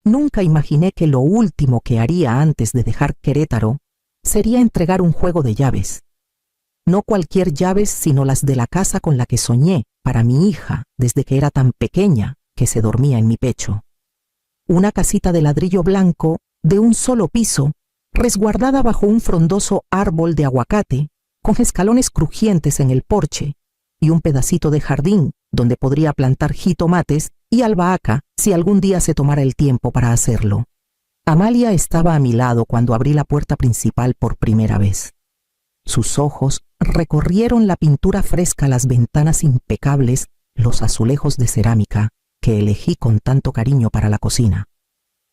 Nunca imaginé que lo último que haría antes de dejar Querétaro sería entregar un juego de llaves. No cualquier llaves, sino las de la casa con la que soñé para mi hija desde que era tan pequeña que se dormía en mi pecho. Una casita de ladrillo blanco, de un solo piso, resguardada bajo un frondoso árbol de aguacate, con escalones crujientes en el porche, y un pedacito de jardín donde podría plantar jitomates y albahaca si algún día se tomara el tiempo para hacerlo. Amalia estaba a mi lado cuando abrí la puerta principal por primera vez. Sus ojos recorrieron la pintura fresca, las ventanas impecables, los azulejos de cerámica que elegí con tanto cariño para la cocina.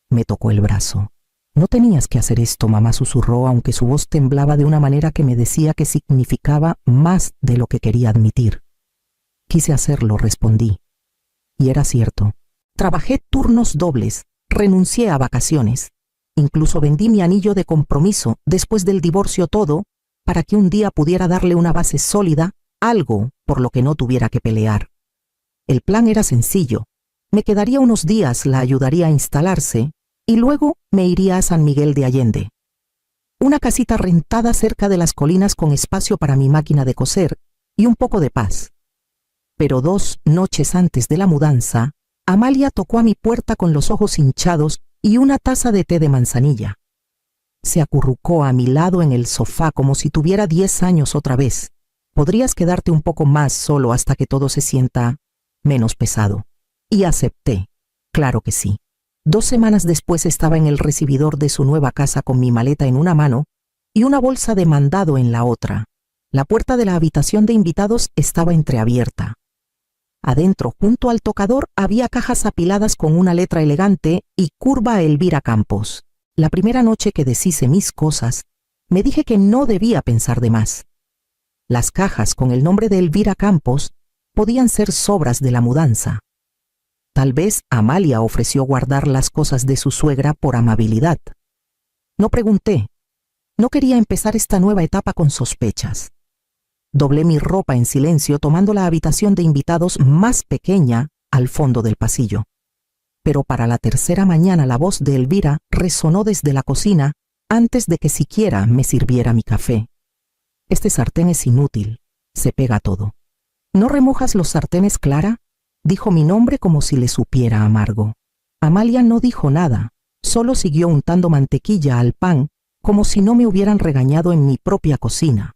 Me tocó el brazo. «No tenías que hacer esto», mamá susurró, aunque su voz temblaba de una manera que me decía que significaba más de lo que quería admitir. «Quise hacerlo», respondí. Y era cierto. Trabajé turnos dobles, renuncié a vacaciones. Incluso vendí mi anillo de compromiso después del divorcio, todo, para que un día pudiera darle una base sólida, algo por lo que no tuviera que pelear. El plan era sencillo. Me quedaría unos días, la ayudaría a instalarse, y luego me iría a San Miguel de Allende. Una casita rentada cerca de las colinas con espacio para mi máquina de coser y un poco de paz. Pero 2 noches antes de la mudanza, Amalia tocó a mi puerta con los ojos hinchados y una taza de té de manzanilla. Se acurrucó a mi lado en el sofá como si tuviera 10 años otra vez. «Podrías quedarte un poco más solo hasta que todo se sienta menos pesado». Y acepté. Claro que sí. 2 semanas después estaba en el recibidor de su nueva casa con mi maleta en una mano y una bolsa de mandado en la otra. La puerta de la habitación de invitados estaba entreabierta. Adentro, junto al tocador, había cajas apiladas con una letra elegante y curva a Elvira Campos. La primera noche que deshice mis cosas, me dije que no debía pensar de más. Las cajas con el nombre de Elvira Campos podían ser sobras de la mudanza. Tal vez Amalia ofreció guardar las cosas de su suegra por amabilidad. No pregunté. No quería empezar esta nueva etapa con sospechas. Doblé mi ropa en silencio, tomando la habitación de invitados más pequeña al fondo del pasillo. Pero para la tercera mañana la voz de Elvira resonó desde la cocina antes de que siquiera me sirviera mi café. «Este sartén es inútil, se pega todo». «¿No remojas los sartenes, Clara?», dijo mi nombre como si le supiera amargo. Amalia no dijo nada, solo siguió untando mantequilla al pan como si no me hubieran regañado en mi propia cocina.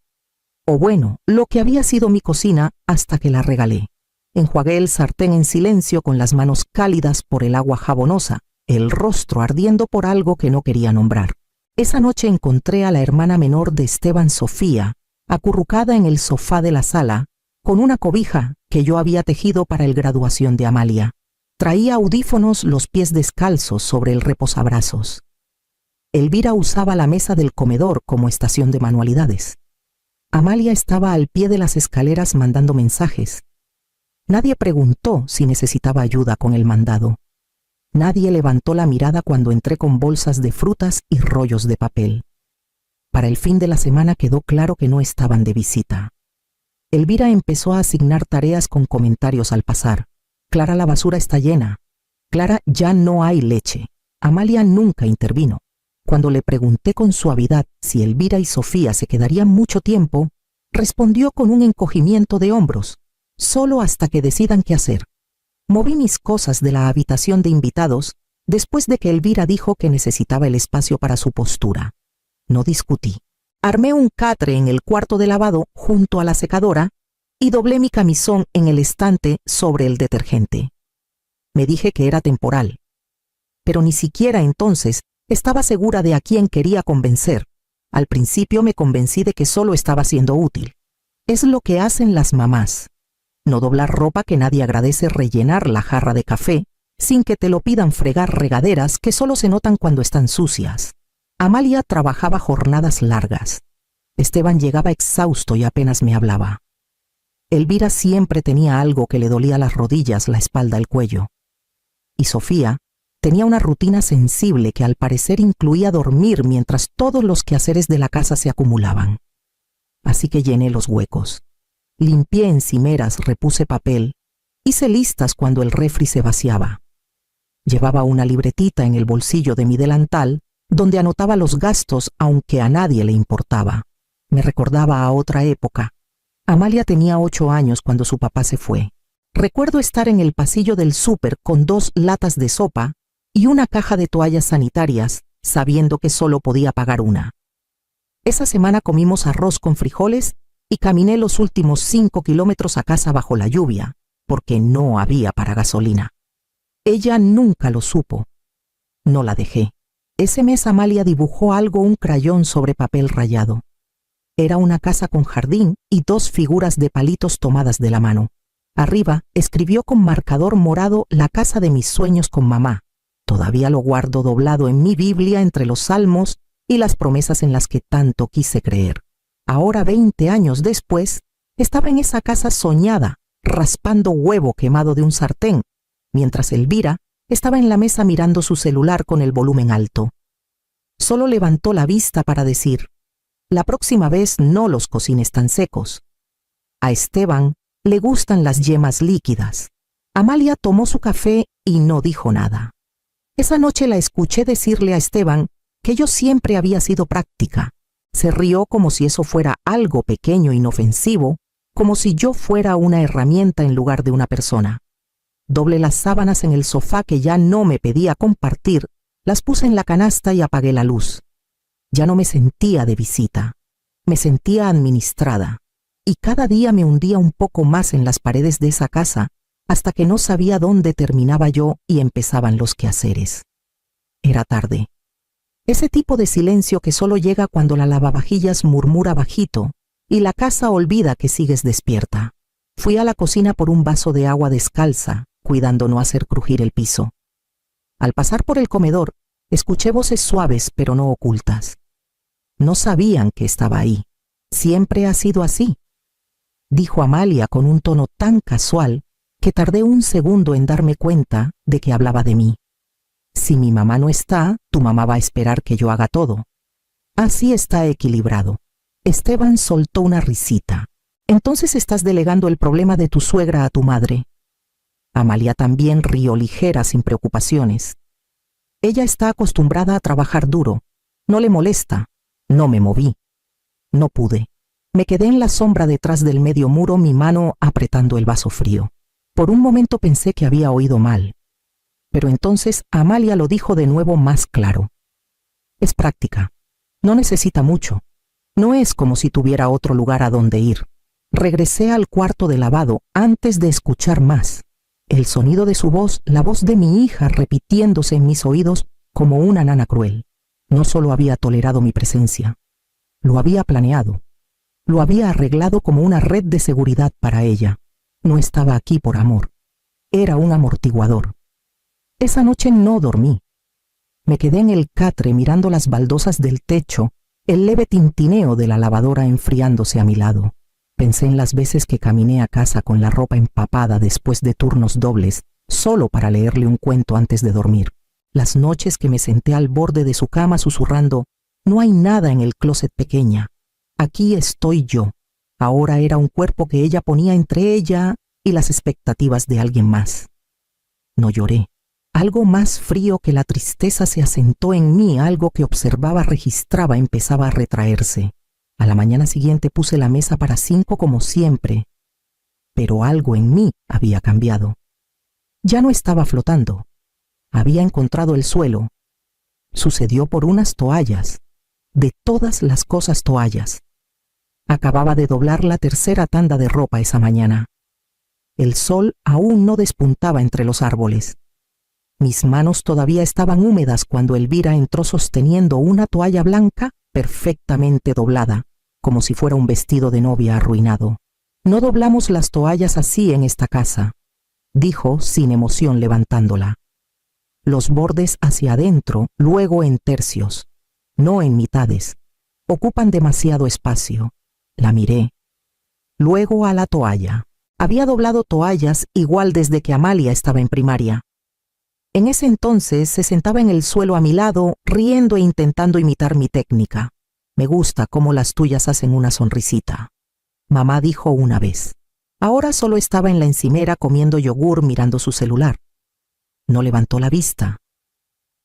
O bueno, lo que había sido mi cocina hasta que la regalé. Enjuagué el sartén en silencio con las manos cálidas por el agua jabonosa, el rostro ardiendo por algo que no quería nombrar. Esa noche encontré a la hermana menor de Esteban, Sofía, acurrucada en el sofá de la sala, con una cobija que yo había tejido para el graduación de Amalia. Traía audífonos, los pies descalzos sobre el reposabrazos. Elvira usaba la mesa del comedor como estación de manualidades. Amalia estaba al pie de las escaleras mandando mensajes. Nadie preguntó si necesitaba ayuda con el mandado. Nadie levantó la mirada cuando entré con bolsas de frutas y rollos de papel. Para el fin de la semana quedó claro que no estaban de visita. Elvira empezó a asignar tareas con comentarios al pasar. «Clara, la basura está llena». «Clara, ya no hay leche». Amalia nunca intervino. Cuando le pregunté con suavidad si Elvira y Sofía se quedarían mucho tiempo, respondió con un encogimiento de hombros: «Solo hasta que decidan qué hacer». Moví mis cosas de la habitación de invitados después de que Elvira dijo que necesitaba el espacio para su postura. No discutí. Armé un catre en el cuarto de lavado junto a la secadora y doblé mi camisón en el estante sobre el detergente. Me dije que era temporal. Pero ni siquiera entonces estaba segura de a quién quería convencer. Al principio me convencí de que solo estaba siendo útil. Es lo que hacen las mamás. No doblar ropa que nadie agradece, rellenar la jarra de café sin que te lo pidan, fregar regaderas que solo se notan cuando están sucias. Amalia trabajaba jornadas largas. Esteban llegaba exhausto y apenas me hablaba. Elvira siempre tenía algo que le dolía las rodillas, la espalda, el cuello. Y Sofía tenía una rutina sensible que al parecer incluía dormir mientras todos los quehaceres de la casa se acumulaban. Así que llené los huecos. Limpié encimeras, repuse papel, hice listas cuando el refri se vaciaba. Llevaba una libretita en el bolsillo de mi delantal donde anotaba los gastos aunque a nadie le importaba. Me recordaba a otra época. Amalia tenía 8 años cuando su papá se fue. Recuerdo estar en el pasillo del súper con 2 latas de sopa y una caja de toallas sanitarias, sabiendo que solo podía pagar una. Esa semana comimos arroz con frijoles y caminé los últimos 5 kilómetros a casa bajo la lluvia, porque no había para gasolina. Ella nunca lo supo. No la dejé. Ese mes Amalia dibujó un crayón sobre papel rayado. Era una casa con jardín y 2 figuras de palitos tomadas de la mano. Arriba escribió con marcador morado la casa de mis sueños con mamá. Todavía lo guardo doblado en mi Biblia entre los salmos y las promesas en las que tanto quise creer. Ahora, 20 años después, estaba en esa casa soñada, raspando huevo quemado de un sartén, mientras Elvira estaba en la mesa mirando su celular con el volumen alto. Solo levantó la vista para decir: la próxima vez no los cocines tan secos. A Esteban le gustan las yemas líquidas. Amalia tomó su café y no dijo nada. Esa noche la escuché decirle a Esteban que yo siempre había sido práctica. Se rió como si eso fuera algo pequeño e inofensivo, como si yo fuera una herramienta en lugar de una persona. Doblé las sábanas en el sofá que ya no me pedía compartir, las puse en la canasta y apagué la luz. Ya no me sentía de visita, me sentía administrada, y cada día me hundía un poco más en las paredes de esa casa, hasta que no sabía dónde terminaba yo y empezaban los quehaceres. Era tarde. Ese tipo de silencio que solo llega cuando la lavavajillas murmura bajito y la casa olvida que sigues despierta. Fui a la cocina por un vaso de agua descalza, cuidando no hacer crujir el piso. Al pasar por el comedor, escuché voces suaves pero no ocultas. No sabían que estaba ahí. Siempre ha sido así, dijo Amalia con un tono tan casual que tardé un segundo en darme cuenta de que hablaba de mí. Si mi mamá no está, tu mamá va a esperar que yo haga todo. Así está equilibrado. Esteban soltó una risita. Entonces estás delegando el problema de tu suegra a tu madre. Amalia también rió ligera, sin preocupaciones. Ella está acostumbrada a trabajar duro. No le molesta. No me moví. No pude. Me quedé en la sombra detrás del medio muro, mi mano apretando el vaso frío. Por un momento pensé que había oído mal. Pero entonces Amalia lo dijo de nuevo más claro. Es práctica. No necesita mucho. No es como si tuviera otro lugar a donde ir. Regresé al cuarto de lavado antes de escuchar más. El sonido de su voz, la voz de mi hija repitiéndose en mis oídos como una nana cruel. No solo había tolerado mi presencia, lo había planeado. Lo había arreglado como una red de seguridad para ella. No estaba aquí por amor. Era un amortiguador. Esa noche no dormí. Me quedé en el catre mirando las baldosas del techo, el leve tintineo de la lavadora enfriándose a mi lado. Pensé en las veces que caminé a casa con la ropa empapada después de turnos dobles, solo para leerle un cuento antes de dormir. Las noches que me senté al borde de su cama susurrando: no hay nada en el closet, pequeña. Aquí estoy yo. Ahora era un cuerpo que ella ponía entre ella y las expectativas de alguien más. No lloré. Algo más frío que la tristeza se asentó en mí, algo que observaba, registraba, empezaba a retraerse. A la mañana siguiente puse la mesa para 5 como siempre, pero algo en mí había cambiado. Ya no estaba flotando. Había encontrado el suelo. Sucedió por unas toallas. De todas las cosas, toallas. Acababa de doblar la 3ª tanda de ropa esa mañana. El sol aún no despuntaba entre los árboles. Mis manos todavía estaban húmedas cuando Elvira entró sosteniendo una toalla blanca perfectamente doblada, como si fuera un vestido de novia arruinado. No doblamos las toallas así en esta casa, dijo sin emoción levantándola. Los bordes hacia adentro, luego en tercios, no en mitades. Ocupan demasiado espacio. La miré. Luego a la toalla. Había doblado toallas igual desde que Amalia estaba en primaria. En ese entonces se sentaba en el suelo a mi lado, riendo e intentando imitar mi técnica. Me gusta cómo las tuyas hacen una sonrisita, mamá dijo una vez. Ahora solo estaba en la encimera comiendo yogur mirando su celular. No levantó la vista.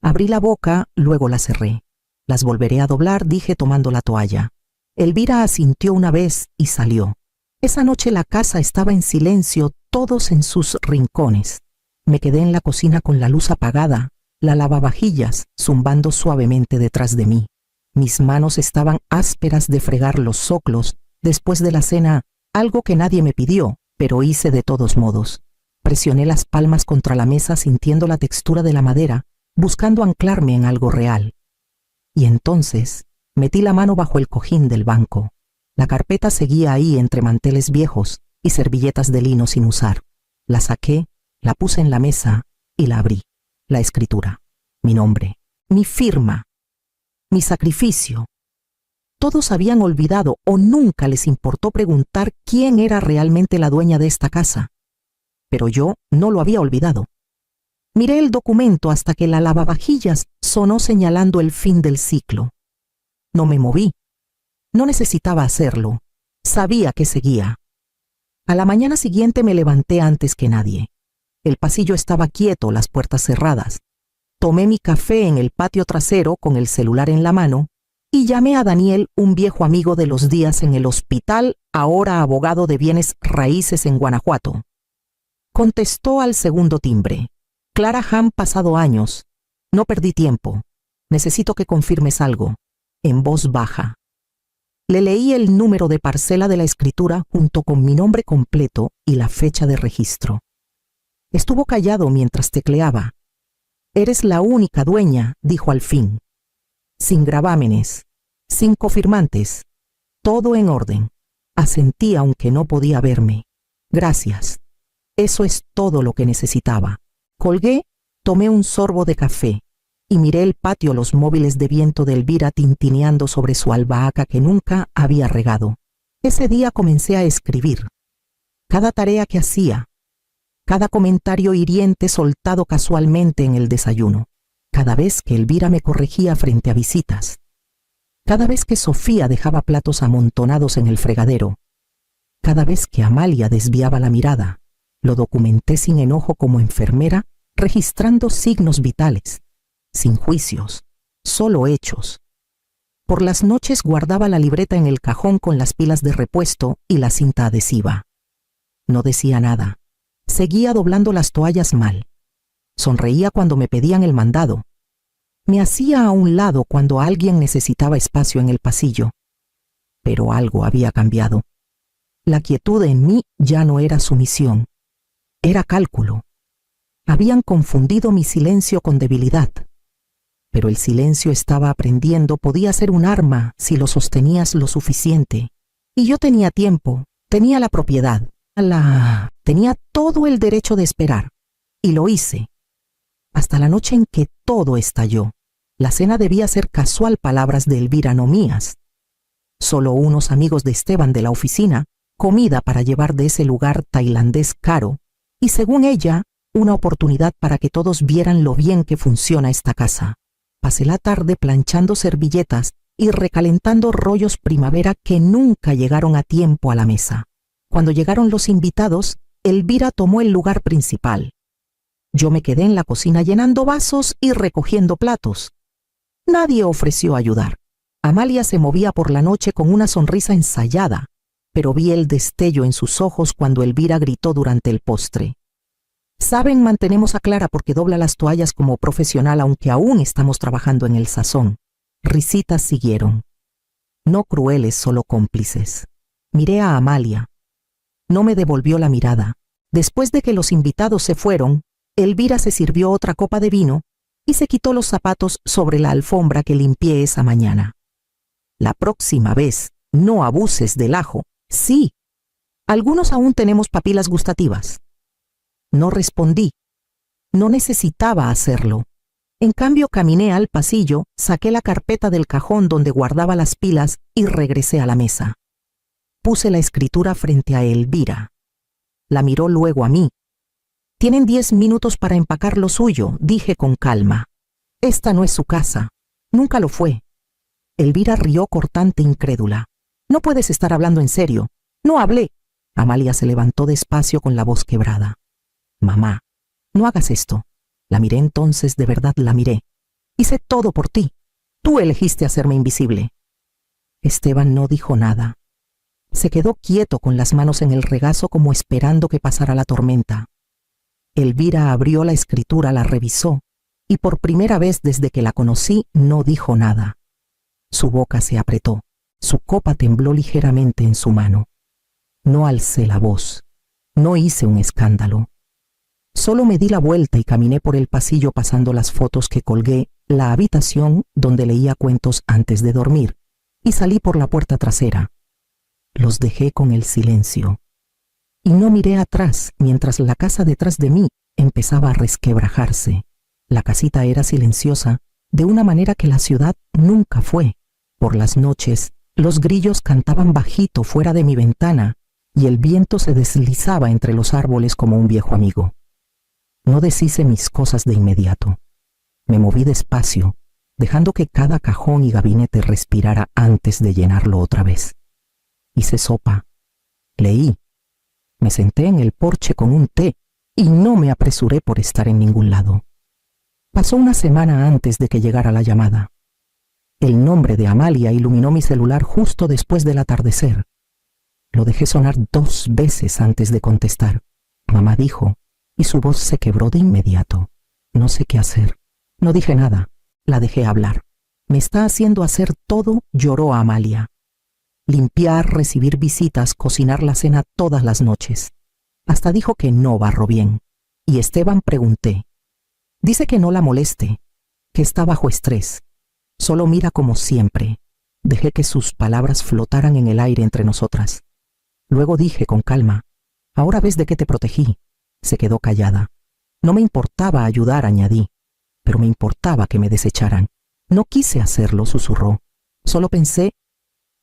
Abrí la boca, luego la cerré. Las volveré a doblar, dije tomando la toalla. Elvira asintió una vez y salió. Esa noche la casa estaba en silencio, todos en sus rincones. Me quedé en la cocina con la luz apagada, la lavavajillas zumbando suavemente detrás de mí. Mis manos estaban ásperas de fregar los soclos después de la cena, algo que nadie me pidió, pero hice de todos modos. Presioné las palmas contra la mesa sintiendo la textura de la madera, buscando anclarme en algo real. Y entonces metí la mano bajo el cojín del banco. La carpeta seguía ahí entre manteles viejos y servilletas de lino sin usar. La saqué, la puse en la mesa y la abrí. La escritura, mi nombre, mi firma, mi sacrificio. Todos habían olvidado o nunca les importó preguntar quién era realmente la dueña de esta casa. Pero yo no lo había olvidado. Miré el documento hasta que la lavavajillas sonó señalando el fin del ciclo. No me moví. No necesitaba hacerlo. Sabía que seguía. A la mañana siguiente me levanté antes que nadie. El pasillo estaba quieto, las puertas cerradas. Tomé mi café en el patio trasero con el celular en la mano y llamé a Daniel, un viejo amigo de los días en el hospital, ahora abogado de bienes raíces en Guanajuato. Contestó al segundo timbre. Clara Han, pasado años. No perdí tiempo. Necesito que confirmes algo. En voz baja. Le leí el número de parcela de la escritura junto con mi nombre completo y la fecha de registro. Estuvo callado mientras tecleaba. Eres la única dueña, dijo al fin. Sin gravámenes, sin cofirmantes, todo en orden. Asentí aunque no podía verme. Gracias. Eso es todo lo que necesitaba. Colgué, tomé un sorbo de café y miré el patio, los móviles de viento de Elvira tintineando sobre su albahaca que nunca había regado. Ese día comencé a escribir. Cada tarea que hacía, cada comentario hiriente soltado casualmente en el desayuno, cada vez que Elvira me corregía frente a visitas, cada vez que Sofía dejaba platos amontonados en el fregadero, cada vez que Amalia desviaba la mirada, lo documenté sin enojo como enfermera, registrando signos vitales, sin juicios, solo hechos. Por las noches guardaba la libreta en el cajón con las pilas de repuesto y la cinta adhesiva. No decía nada. Seguía doblando las toallas mal. Sonreía cuando me pedían el mandado. Me hacía a un lado cuando alguien necesitaba espacio en el pasillo. Pero algo había cambiado. La quietud en mí ya no era sumisión. Era cálculo. Habían confundido mi silencio con debilidad. Pero el silencio estaba aprendiendo, podía ser un arma si lo sostenías lo suficiente. Y yo tenía tiempo, tenía la propiedad. Tenía todo el derecho de esperar, y lo hice, hasta la noche en que todo estalló. La cena debía ser casual, palabras de Elvira, no mías. Solo unos amigos de Esteban de la oficina, comida para llevar de ese lugar tailandés caro, y según ella, una oportunidad para que todos vieran lo bien que funciona esta casa. Pasé la tarde planchando servilletas y recalentando rollos primavera que nunca llegaron a tiempo a la mesa. Cuando llegaron los invitados, Elvira tomó el lugar principal. Yo me quedé en la cocina llenando vasos y recogiendo platos. Nadie ofreció ayudar. Amalia se movía por la noche con una sonrisa ensayada, pero vi el destello en sus ojos cuando Elvira gritó durante el postre. Saben, mantenemos a Clara porque dobla las toallas como profesional, aunque aún estamos trabajando en el sazón. Risitas siguieron. No crueles, solo cómplices. Miré a Amalia. No me devolvió la mirada. Después de que los invitados se fueron, Elvira se sirvió otra copa de vino y se quitó los zapatos sobre la alfombra que limpié esa mañana. La próxima vez, no abuses del ajo. Sí, algunos aún tenemos papilas gustativas. No respondí. No necesitaba hacerlo. En cambio, caminé al pasillo, saqué la carpeta del cajón donde guardaba las pilas y regresé a la mesa. Puse la escritura frente a Elvira. La miró luego a mí. Tienen 10 minutos para empacar lo suyo, dije con calma. Esta no es su casa. Nunca lo fue. Elvira rió cortante, incrédula. No puedes estar hablando en serio. No hablé. Amalia se levantó despacio con la voz quebrada. Mamá, no hagas esto. La miré entonces, de verdad la miré. Hice todo por ti. Tú elegiste hacerme invisible. Esteban no dijo nada. Se quedó quieto con las manos en el regazo como esperando que pasara la tormenta. Elvira abrió la escritura, la revisó, y por primera vez desde que la conocí no dijo nada. Su boca se apretó, su copa tembló ligeramente en su mano. No alcé la voz, no hice un escándalo. Solo me di la vuelta y caminé por el pasillo pasando las fotos que colgué, la habitación donde leía cuentos antes de dormir, y salí por la puerta trasera. Los dejé con el silencio. Y no miré atrás mientras la casa detrás de mí empezaba a resquebrajarse. La casita era silenciosa, de una manera que la ciudad nunca fue. Por las noches, los grillos cantaban bajito fuera de mi ventana y el viento se deslizaba entre los árboles como un viejo amigo. No deshice mis cosas de inmediato. Me moví despacio, dejando que cada cajón y gabinete respirara antes de llenarlo otra vez. Hice sopa. Leí. Me senté en el porche con un té y no me apresuré por estar en ningún lado. Pasó una semana antes de que llegara la llamada. El nombre de Amalia iluminó mi celular justo después del atardecer. Lo dejé sonar 2 veces antes de contestar. Mamá dijo, y su voz se quebró de inmediato. No sé qué hacer. No dije nada. La dejé hablar. Me está haciendo hacer todo, lloró Amalia. Limpiar, recibir visitas, cocinar la cena todas las noches. Hasta dijo que no barro bien. Y Esteban pregunté. Dice que no la moleste, que está bajo estrés. Solo mira como siempre. Dejé que sus palabras flotaran en el aire entre nosotras. Luego dije con calma, ahora ves de qué te protegí. Se quedó callada. No me importaba ayudar, añadí, pero me importaba que me desecharan. No quise hacerlo, susurró. Solo pensé,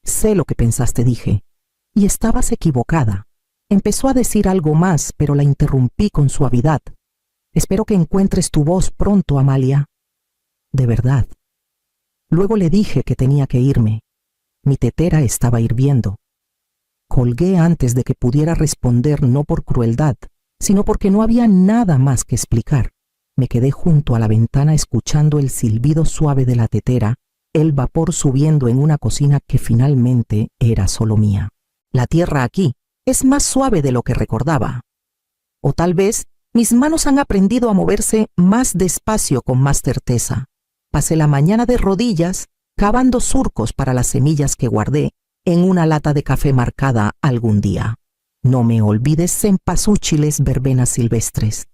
sé lo que pensaste, dije. Y estabas equivocada. Empezó a decir algo más, pero la interrumpí con suavidad. Espero que encuentres tu voz pronto, Amalia. De verdad. Luego le dije que tenía que irme. Mi tetera estaba hirviendo. Colgué antes de que pudiera responder, no por crueldad, sino porque no había nada más que explicar. Me quedé junto a la ventana escuchando el silbido suave de la tetera, el vapor subiendo en una cocina que finalmente era solo mía. La tierra aquí es más suave de lo que recordaba. O tal vez mis manos han aprendido a moverse más despacio con más certeza. Pasé la mañana de rodillas, cavando surcos para las semillas que guardé en una lata de café marcada algún día. No me olvides cempasúchiles, verbenas silvestres.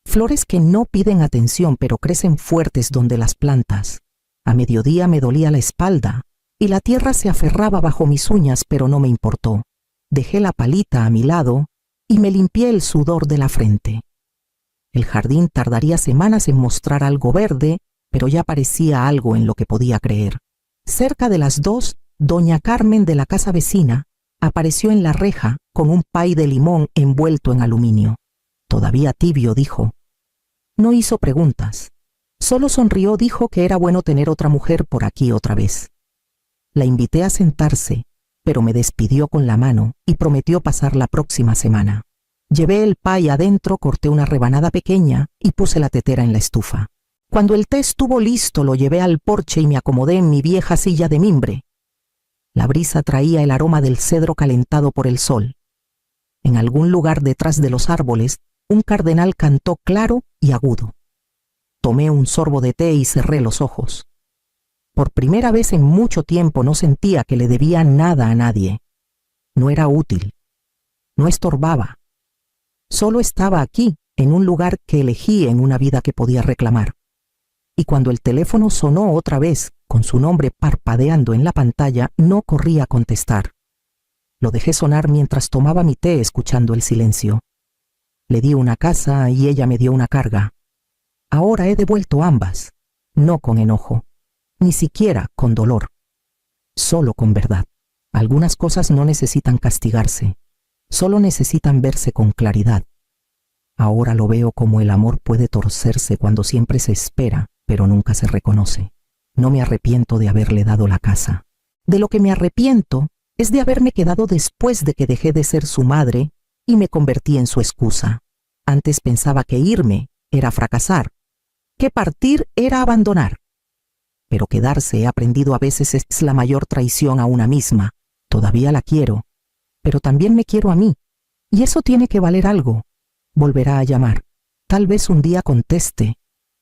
Flores que no piden atención pero crecen fuertes donde las plantas. A mediodía me dolía la espalda y la tierra se aferraba bajo mis uñas, pero no me importó. Dejé la palita a mi lado y me limpié el sudor de la frente. El jardín tardaría semanas en mostrar algo verde, pero ya parecía algo en lo que podía creer. Cerca de las 2, doña Carmen de la casa vecina apareció en la reja con un pay de limón envuelto en aluminio. Todavía tibio, dijo. No hizo preguntas. Solo sonrió, dijo que era bueno tener otra mujer por aquí otra vez. La invité a sentarse, pero me despidió con la mano y prometió pasar la próxima semana. Llevé el pay adentro, corté una rebanada pequeña y puse la tetera en la estufa. Cuando el té estuvo listo, lo llevé al porche y me acomodé en mi vieja silla de mimbre. La brisa traía el aroma del cedro calentado por el sol. En algún lugar detrás de los árboles, un cardenal cantó claro y agudo. Tomé un sorbo de té y cerré los ojos. Por primera vez en mucho tiempo no sentía que le debía nada a nadie. No era útil. No estorbaba. Solo estaba aquí, en un lugar que elegí en una vida que podía reclamar. Y cuando el teléfono sonó otra vez, con su nombre parpadeando en la pantalla, no corrí a contestar. Lo dejé sonar mientras tomaba mi té, escuchando el silencio. Le di una casa y ella me dio una carga. Ahora he devuelto ambas, no con enojo, ni siquiera con dolor, solo con verdad. Algunas cosas no necesitan castigarse, solo necesitan verse con claridad. Ahora lo veo como el amor puede torcerse cuando siempre se espera, pero nunca se reconoce. No me arrepiento de haberle dado la casa. De lo que me arrepiento es de haberme quedado después de que dejé de ser su madre y me convertí en su excusa. Antes pensaba que irme era fracasar, que partir era abandonar. Pero quedarse, he aprendido, a veces es la mayor traición a una misma. Todavía la quiero, pero también me quiero a mí, y eso tiene que valer algo. Volverá a llamar. Tal vez un día conteste,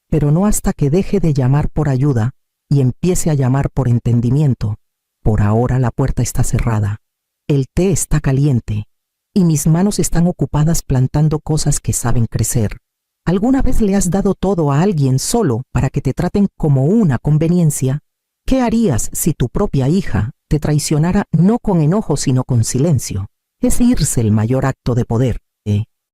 pero no hasta que deje de llamar por ayuda y empiece a llamar por entendimiento. Por ahora la puerta está cerrada, el té está caliente y mis manos están ocupadas plantando cosas que saben crecer. ¿Alguna vez le has dado todo a alguien solo para que te traten como una conveniencia? ¿Qué harías si tu propia hija te traicionara no con enojo sino con silencio? Es irse el mayor acto de poder.